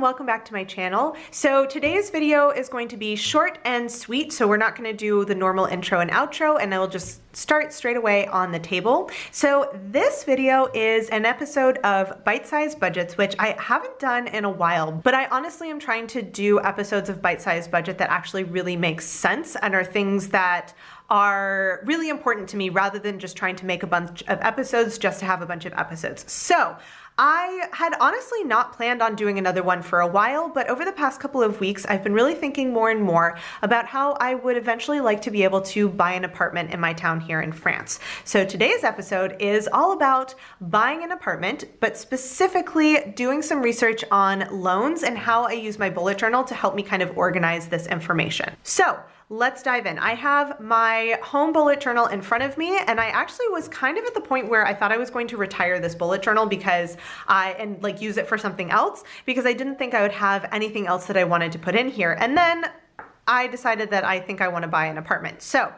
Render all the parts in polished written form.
and welcome back to my channel. So today's video is going to be short and sweet, so we're not going to do the normal intro and outro, and I will just start straight away on the table. So this video is an episode of Bite-Sized Budgets, which I haven't done in a while, but I honestly am trying to do episodes of Bite-Sized Budget that actually really make sense and are things that are really important to me rather than just trying to make a bunch of episodes just to have a bunch of episodes. So I had honestly not planned on doing another one for a while, but over the past couple of weeks, I've been really thinking more and more about how I would eventually like to be able to buy an apartment in my town here in France. So today's episode is all about buying an apartment, but specifically doing some research on loans and how I use my bullet journal to help me kind of organize this information. So let's dive in. I have my home bullet journal in front of me, and I actually was kind of at the point where I thought I was going to retire this bullet journal because use it for something else, because I didn't think I would have anything else that I wanted to put in here. And then I decided that I think I want to buy an apartment. So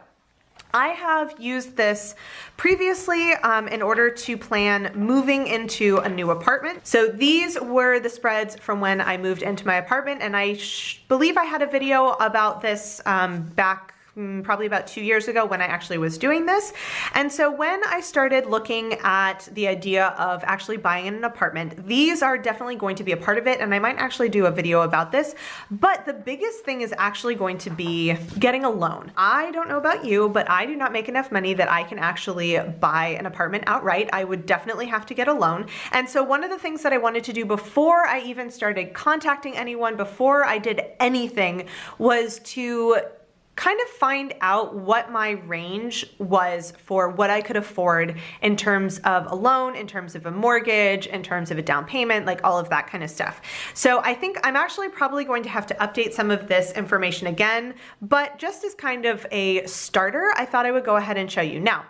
I have used this previously in order to plan moving into a new apartment. So these were the spreads from when I moved into my apartment, and I believe I had a video about this back probably about 2 years ago when I actually was doing this. And so when I started looking at the idea of actually buying an apartment, these are definitely going to be a part of it, and I might actually do a video about this. But the biggest thing is actually going to be getting a loan. I don't know about you, but I do not make enough money that I can actually buy an apartment outright. I would definitely have to get a loan. And so one of the things that I wanted to do before I even started contacting anyone, before I did anything, was to kind of find out what my range was for what I could afford in terms of a loan, in terms of a mortgage, in terms of a down payment, like all of that kind of stuff. So I think I'm actually probably going to have to update some of this information again, but just as kind of a starter, I thought I would go ahead and show you. Now,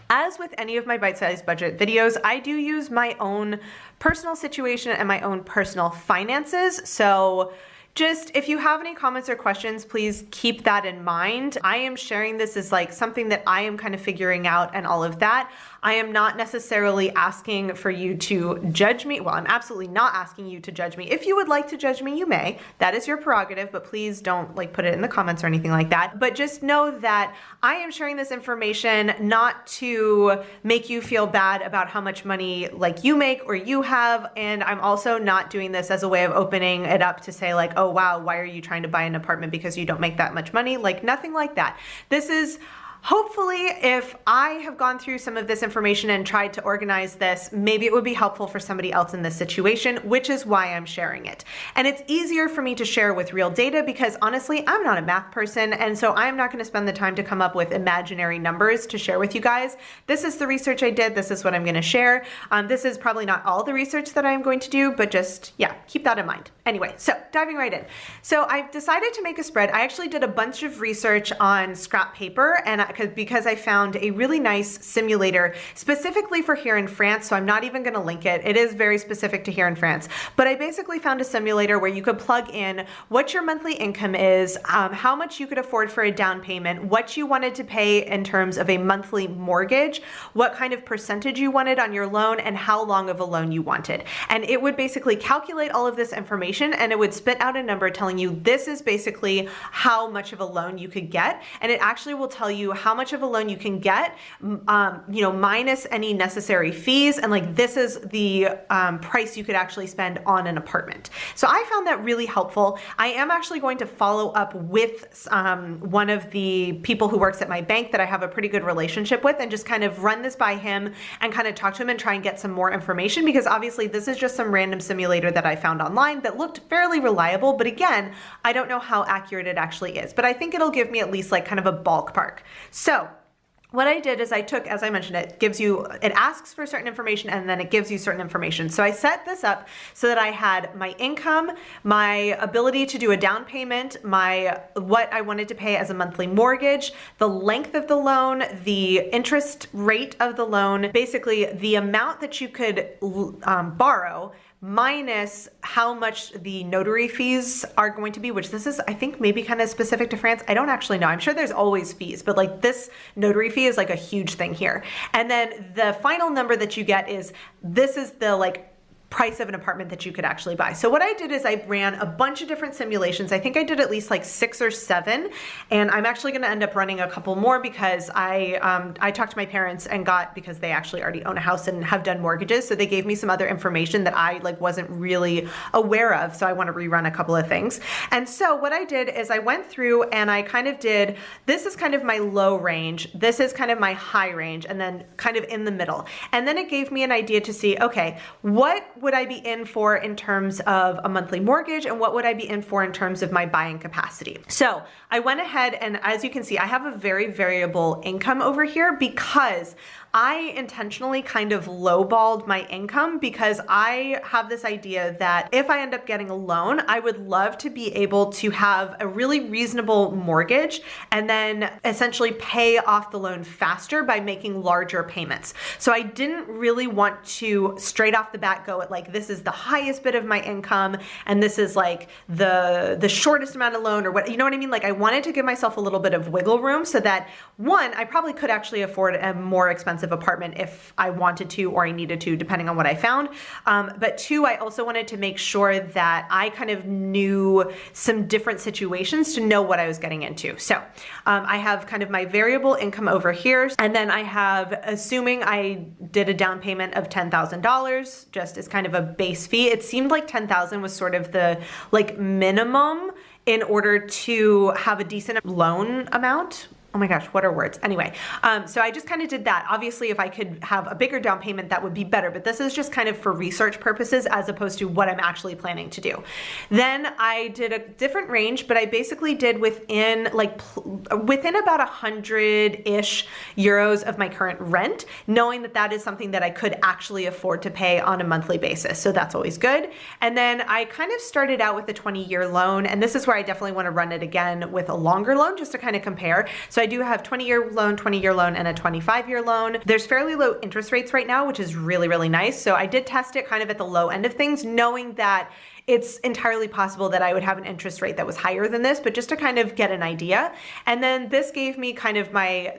as with any of my bite-sized budget videos, I do use my own personal situation and my own personal finances. So just if you have any comments or questions, please keep that in mind. I am sharing this as like something that I am kind of figuring out and all of that. I am not necessarily asking for you to judge me. Well, I'm absolutely not asking you to judge me. If you would like to judge me, you may. That is your prerogative, but please don't put it in the comments or anything like that. But just know that I am sharing this information not to make you feel bad about how much money you make or you have. And I'm also not doing this as a way of opening it up to say oh wow, why are you trying to buy an apartment because you don't make that much money? Nothing like that. This is hopefully, if I have gone through some of this information and tried to organize this, maybe it would be helpful for somebody else in this situation, which is why I'm sharing it. And it's easier for me to share with real data because honestly, I'm not a math person, and so I'm not going to spend the time to come up with imaginary numbers to share with you guys. This is the research I did. This is what I'm going to share. This is probably not all the research that I'm going to do, but just, yeah, keep that in mind. Anyway, so diving right in. So I've decided to make a spread. I actually did a bunch of research on scrap paper, and because I found a really nice simulator specifically for here in France, so I'm not even going to link it. It is very specific to here in France, but I basically found a simulator where you could plug in what your monthly income is, how much you could afford for a down payment, what you wanted to pay in terms of a monthly mortgage, what kind of percentage you wanted on your loan, and how long of a loan you wanted. And it would basically calculate all of this information, and it would spit out a number telling you this is basically how much of a loan you could get, and it actually will tell you how much of a loan you can get, minus any necessary fees, and this is the price you could actually spend on an apartment. So I found that really helpful. I am actually going to follow up with one of the people who works at my bank that I have a pretty good relationship with, and just kind of run this by him and kind of talk to him and try and get some more information, because obviously this is just some random simulator that I found online that looked fairly reliable, but again, I don't know how accurate it actually is, but I think it'll give me at least kind of a ballpark. So what I did is I took, as I mentioned, it asks for certain information and then it gives you certain information. So I set this up so that I had my income, my ability to do a down payment, what I wanted to pay as a monthly mortgage, the length of the loan, the interest rate of the loan, basically the amount that you could borrow, minus how much the notary fees are going to be, which this is, I think, maybe kind of specific to France. I don't actually know. I'm sure there's always fees, but this notary fee is a huge thing here. And then the final number that you get is, this is the price of an apartment that you could actually buy. So what I did is I ran a bunch of different simulations. I think I did at least like 6 or 7, and I'm actually going to end up running a couple more because I talked to my parents and because they actually already own a house and have done mortgages, so they gave me some other information that I wasn't really aware of. So I want to rerun a couple of things. And so what I did is I went through and I kind of did, this is kind of my low range, this is kind of my high range, and then kind of in the middle. And then it gave me an idea to see, okay, what would I be in for in terms of a monthly mortgage, and what would I be in for in terms of my buying capacity? So I went ahead, and as you can see, I have a very variable income over here because I intentionally kind of lowballed my income, because I have this idea that if I end up getting a loan, I would love to be able to have a really reasonable mortgage and then essentially pay off the loan faster by making larger payments. So I didn't really want to straight off the bat go at this is the highest bit of my income and this is like the shortest amount of loan, or what, you know what I mean? I wanted to give myself a little bit of wiggle room so that, one, I probably could actually afford a more expensive apartment if I wanted to or I needed to, depending on what I found. But two, I also wanted to make sure that I kind of knew some different situations to know what I was getting into. So I have kind of my variable income over here, and then I have, assuming I did a down payment of $10,000 just as kind of a base fee. It seemed like $10,000 was sort of the minimum in order to have a decent loan amount. Oh my gosh, what are words? Anyway, so I just kind of did that. Obviously, if I could have a bigger down payment, that would be better, but this is just kind of for research purposes as opposed to what I'm actually planning to do. Then I did a different range, but I basically did within about 100-ish euros of my current rent, knowing that that is something that I could actually afford to pay on a monthly basis. So that's always good. And then I kind of started out with a 20-year loan, and this is where I definitely want to run it again with a longer loan just to kind of compare. So I do have 20-year loan, and a 25-year loan. There's fairly low interest rates right now, which is really, really nice. So I did test it kind of at the low end of things, knowing that it's entirely possible that I would have an interest rate that was higher than this, but just to kind of get an idea. And then this gave me kind of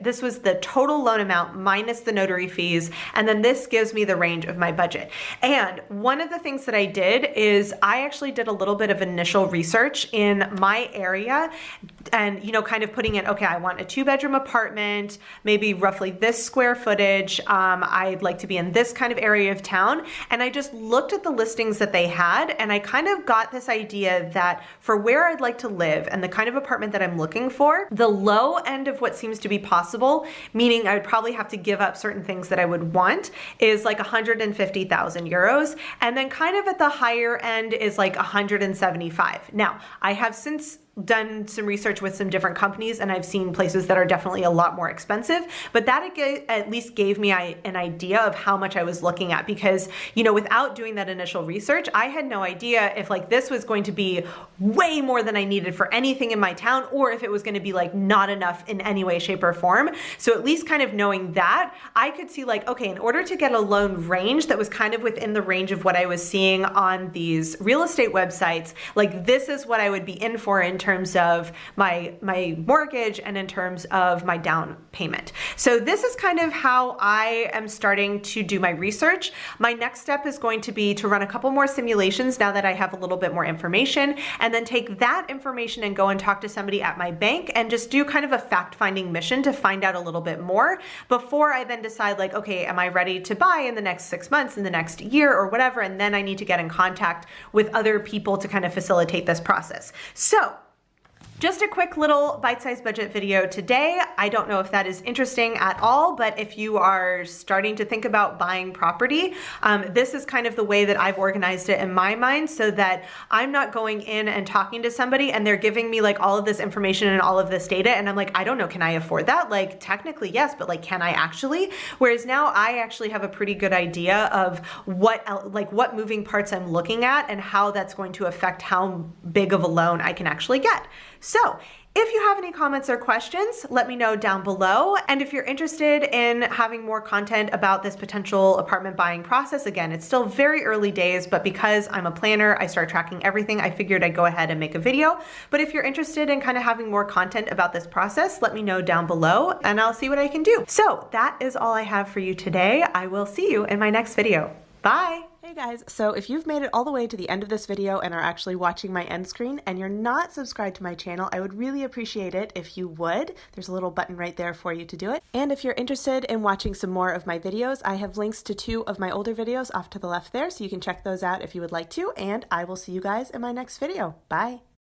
this was the total loan amount minus the notary fees. And then this gives me the range of my budget. And one of the things that I did is I actually did a little bit of initial research in my area and, kind of putting in, okay, I want a 2-bedroom apartment, maybe roughly this square footage. I'd like to be in this kind of area of town. And I just looked at the listings that they had, and I kind of got this idea that for where I'd like to live and the kind of apartment that I'm looking for, the low end of what seems to be possible, meaning I would probably have to give up certain things that I would want, is 150,000 euros. And then kind of at the higher end is 175. Now, I have since done some research with some different companies, and I've seen places that are definitely a lot more expensive, but that at least gave me an idea of how much I was looking at, because, without doing that initial research, I had no idea if this was going to be way more than I needed for anything in my town, or if it was going to be not enough in any way, shape, or form. So at least kind of knowing that, I could see okay, in order to get a loan range that was kind of within the range of what I was seeing on these real estate websites, this is what I would be in for in terms of my mortgage and in terms of my down payment. So this is kind of how I am starting to do my research. My next step is going to be to run a couple more simulations now that I have a little bit more information, and then take that information and go and talk to somebody at my bank and just do kind of a fact-finding mission to find out a little bit more before I then decide okay, am I ready to buy in the next 6 months, in the next year, or whatever, and then I need to get in contact with other people to kind of facilitate this process. So just a quick little bite-sized budget video today. I don't know if that is interesting at all, but if you are starting to think about buying property, this is kind of the way that I've organized it in my mind, so that I'm not going in and talking to somebody and they're giving me all of this information and all of this data, and I'm I don't know, can I afford that? Technically yes, but can I actually? Whereas now I actually have a pretty good idea of what moving parts I'm looking at and how that's going to affect how big of a loan I can actually get. So if you have any comments or questions, let me know down below. And if you're interested in having more content about this potential apartment buying process, again, it's still very early days, but because I'm a planner, I start tracking everything, I figured I'd go ahead and make a video. But if you're interested in kind of having more content about this process, let me know down below and I'll see what I can do. So that is all I have for you today. I will see you in my next video. Bye. Hey guys, so if you've made it all the way to the end of this video and are actually watching my end screen and you're not subscribed to my channel, I would really appreciate it if you would. There's a little button right there for you to do it. And if you're interested in watching some more of my videos, I have links to 2 of my older videos off to the left there, so you can check those out if you would like to, and I will see you guys in my next video. Bye!